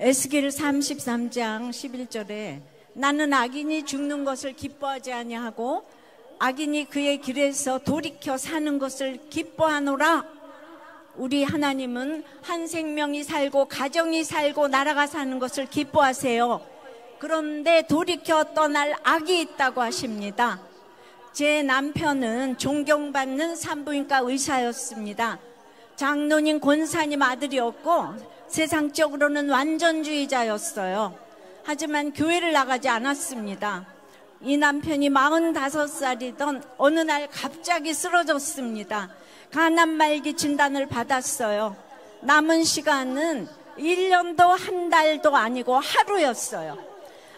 에스겔 33장 11절에 나는 악인이 죽는 것을 기뻐하지 아니하고 악인이 그의 길에서 돌이켜 사는 것을 기뻐하노라. 우리 하나님은 한 생명이 살고 가정이 살고 나라가 사는 것을 기뻐하세요. 그런데 돌이켜 떠날 악이 있다고 하십니다. 제 남편은 존경받는 산부인과 의사였습니다. 장로님 권사님 아들이었고 세상적으로는 완전주의자였어요. 하지만 교회를 나가지 않았습니다. 이 남편이 45살이던 어느 날 갑자기 쓰러졌습니다. 간암 말기 진단을 받았어요. 남은 시간은 1년도 한 달도 아니고 하루였어요.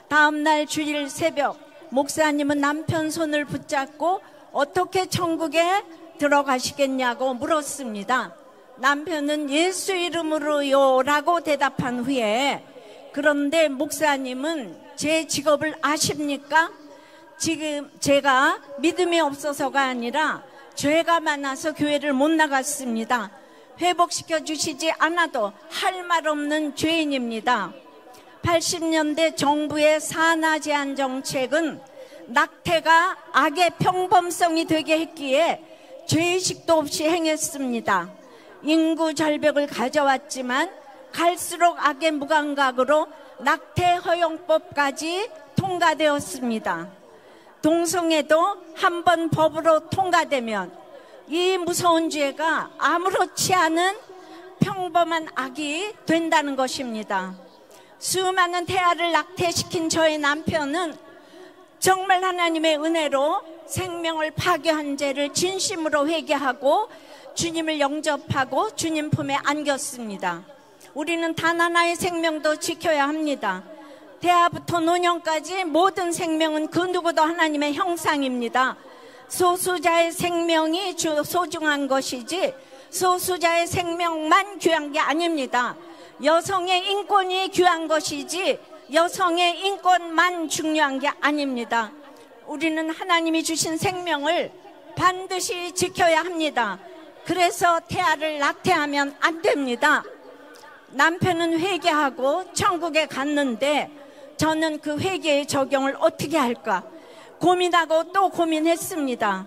다음날 주일 새벽 목사님은 남편 손을 붙잡고 어떻게 천국에 들어가시겠냐고 물었습니다. 남편은 예수 이름으로요 라고 대답한 후에 그런데 목사님은 제 직업을 아십니까? 지금 제가 믿음이 없어서가 아니라 죄가 많아서 교회를 못 나갔습니다. 회복시켜 주시지 않아도 할 말 없는 죄인입니다. 80년대 정부의 산하 제한 정책은 낙태가 악의 평범성이 되게 했기에 죄의식도 없이 행했습니다. 인구 절벽을 가져왔지만 갈수록 악의 무감각으로 낙태 허용법까지 통과되었습니다. 동성애도 한번 법으로 통과되면 이 무서운 죄가 아무렇지 않은 평범한 악이 된다는 것입니다. 수많은 태아를 낙태시킨 저의 남편은 정말 하나님의 은혜로 생명을 파괴한 죄를 진심으로 회개하고 주님을 영접하고 주님 품에 안겼습니다. 우리는 단 하나의 생명도 지켜야 합니다. 태아부터 노년까지 모든 생명은 그 누구도 하나님의 형상입니다. 소수자의 생명이 소중한 것이지 소수자의 생명만 귀한 게 아닙니다. 여성의 인권이 귀한 것이지 여성의 인권만 중요한 게 아닙니다. 우리는 하나님이 주신 생명을 반드시 지켜야 합니다. 그래서 태아를 낙태하면 안 됩니다. 남편은 회개하고 천국에 갔는데 저는 그 회개의 적용을 어떻게 할까 고민하고 또 고민했습니다.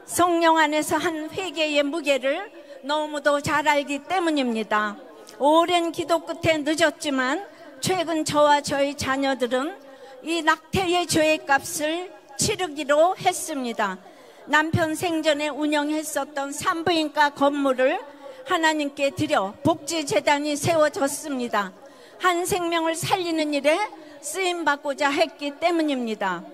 성령 안에서 한 회개의 무게를 너무도 잘 알기 때문입니다. 오랜 기도 끝에 늦었지만 최근 저와 저희 자녀들은 이 낙태의 죄의 값을 치르기로 했습니다. 남편 생전에 운영했었던 산부인과 건물을 하나님께 드려 복지재단이 세워졌습니다. 한 생명을 살리는 일에 쓰임받고자 했기 때문입니다.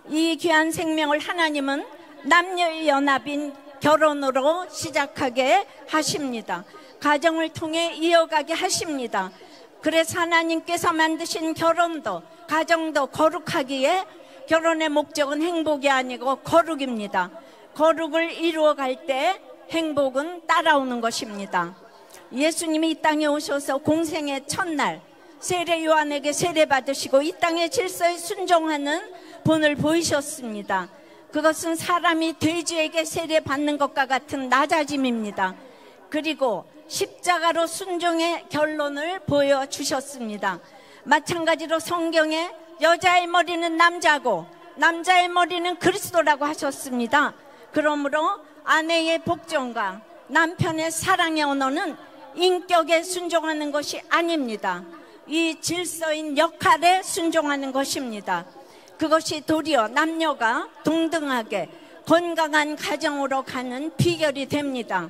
이 귀한 생명을 하나님은 남녀의 연합인 결혼으로 시작하게 하십니다. 가정을 통해 이어가게 하십니다. 그래서 하나님께서 만드신 결혼도 가정도 거룩하기에 결혼의 목적은 행복이 아니고 거룩입니다. 거룩을 이루어갈 때 행복은 따라오는 것입니다. 예수님이 이 땅에 오셔서 공생의 첫날 세례 요한에게 세례받으시고 이 땅의 질서에 순종하는 본을 보이셨습니다. 그것은 사람이 돼지에게 세례받는 것과 같은 낮아짐입니다. 그리고 십자가로 순종의 결론을 보여주셨습니다. 마찬가지로 성경에 여자의 머리는 남자고 남자의 머리는 그리스도라고 하셨습니다. 그러므로 아내의 복종과 남편의 사랑의 언어는 인격에 순종하는 것이 아닙니다. 이 질서인 역할에 순종하는 것입니다. 그것이 도리어 남녀가 동등하게 건강한 가정으로 가는 비결이 됩니다.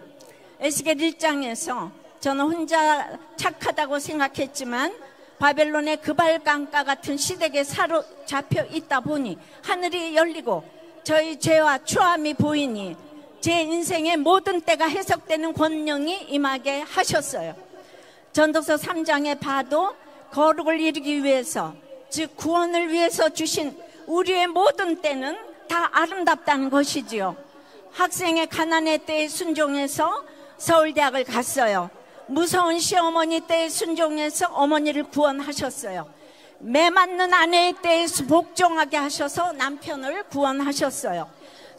에스겔 1장에서 저는 혼자 착하다고 생각했지만 바벨론의 그발강가 같은 시댁에 사로잡혀 있다 보니 하늘이 열리고 저희 죄와 추함이 보이니 제 인생의 모든 때가 해석되는 권능이 임하게 하셨어요. 전도서 3장에 봐도 거룩을 이루기 위해서 즉 구원을 위해서 주신 우리의 모든 때는 다 아름답다는 것이지요. 학생의 가난의 때에 순종해서 서울대학을 갔어요. 무서운 시어머니 때에 순종해서 어머니를 구원하셨어요. 매 맞는 아내의 때에 복종하게 하셔서 남편을 구원하셨어요.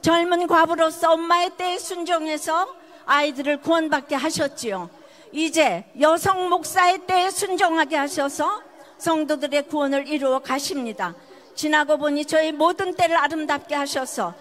젊은 과부로서 엄마의 때에 순종해서 아이들을 구원받게 하셨지요. 이제 여성 목사의 때에 순종하게 하셔서 성도들의 구원을 이루어 가십니다. 지나고 보니 저희 모든 때를 아름답게 하셔서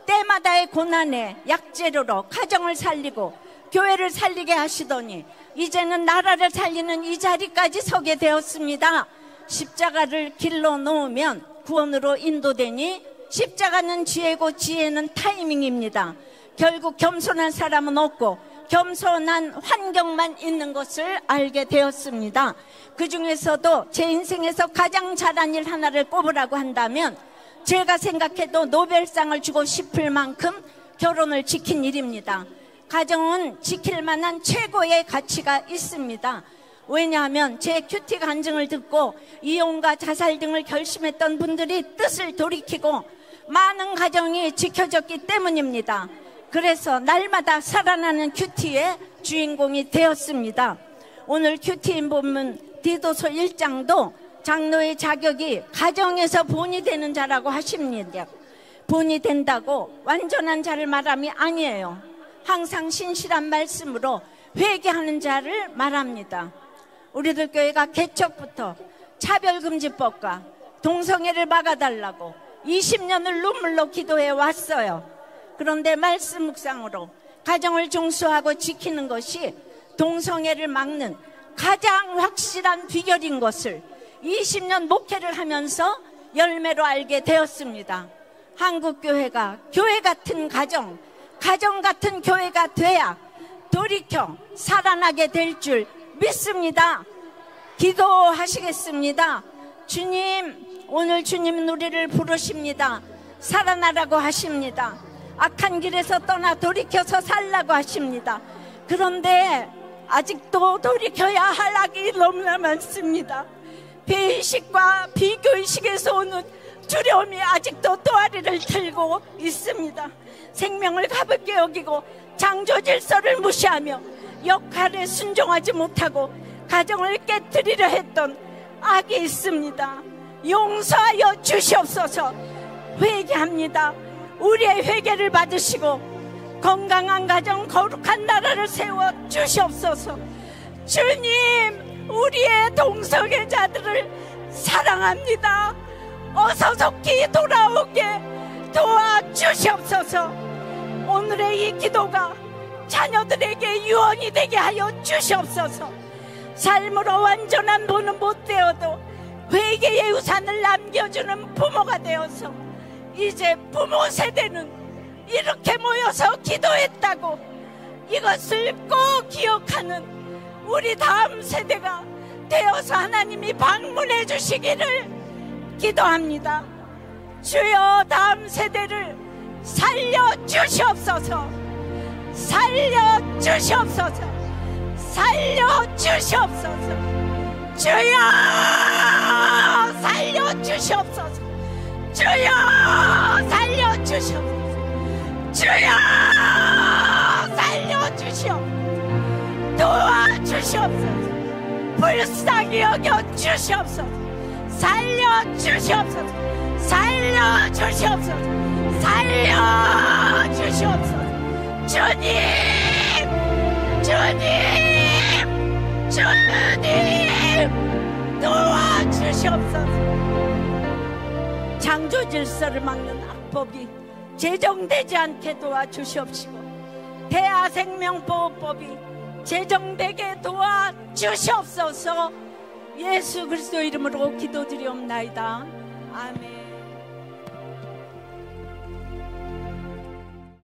때마다의 고난에 약재료로 가정을 살리고 교회를 살리게 하시더니 이제는 나라를 살리는 이 자리까지 서게 되었습니다. 십자가를 길러 놓으면 구원으로 인도되니 십자가는 지혜고 지혜는 타이밍입니다. 결국 겸손한 사람은 없고 겸손한 환경만 있는 것을 알게 되었습니다. 그 중에서도 제 인생에서 가장 잘한 일 하나를 꼽으라고 한다면 제가 생각해도 노벨상을 주고 싶을 만큼 결혼을 지킨 일입니다. 가정은 지킬 만한 최고의 가치가 있습니다. 왜냐하면 제 큐티 간증을 듣고 이혼과 자살 등을 결심했던 분들이 뜻을 돌이키고 많은 가정이 지켜졌기 때문입니다. 그래서 날마다 살아나는 큐티의 주인공이 되었습니다. 오늘 큐티인 본문 디도서 1장도 장로의 자격이 가정에서 본이 되는 자라고 하십니다. 본이 된다고 완전한 자를 말함이 아니에요. 항상 신실한 말씀으로 회개하는 자를 말합니다. 우리들 교회가 개척부터 차별금지법과 동성애를 막아달라고 20년을 눈물로 기도해 왔어요. 그런데 말씀 묵상으로 가정을 중수하고 지키는 것이 동성애를 막는 가장 확실한 비결인 것을 20년 목회를 하면서 열매로 알게 되었습니다. 한국교회가 교회 같은 가정 같은 교회가 돼야 돌이켜 살아나게 될 줄 믿습니다. 기도하시겠습니다. 주님, 오늘 주님은 우리를 부르십니다. 살아나라고 하십니다. 악한 길에서 떠나 돌이켜서 살라고 하십니다. 그런데 아직도 돌이켜야 할 악이 너무나 많습니다. 배의식과 비교의식에서 오는 두려움이 아직도 또아리를 들고 있습니다. 생명을 가볍게 여기고 창조 질서를 무시하며 역할에 순종하지 못하고 가정을 깨뜨리려 했던 악이 있습니다. 용서하여 주시옵소서. 회개합니다. 우리의 회개를 받으시고 건강한 가정, 거룩한 나라를 세워 주시옵소서. 주님, 우리의 동성애자들을 사랑합니다. 어서 속히 돌아오게 도와주시옵소서. 오늘의 이 기도가 자녀들에게 유언이 되게 하여 주시옵소서. 삶으로 완전한 부는 못 되어도 회개의 유산을 남겨주는 부모가 되어서 이제 부모 세대는 이렇게 모여서 기도했다고 이것을 꼭 기억하는 우리 다음 세대가 되어서 하나님이 방문해 주시기를 기도합니다. 주여, 다음 세대를 살려주시옵소서. 살려주시옵소서. 살려주시옵소서. 주여, 살려주시옵소서. 주여, 살려주시옵소서. 주여, 살려주시옵소서. 도와주시옵소서. 불쌍히 여겨주시옵소서. 살려주시옵소서. 살려주시옵소서. 살려주시옵소서. 주님, 주님, 주님, 도와주시옵소서. 창조 질서를 막는 악법이 제정되지 않게 도와주시옵시고 대하생명보호법이 제정되게 도와주시옵소서. 예수 그리스도 이름으로 기도드리옵나이다. 아멘.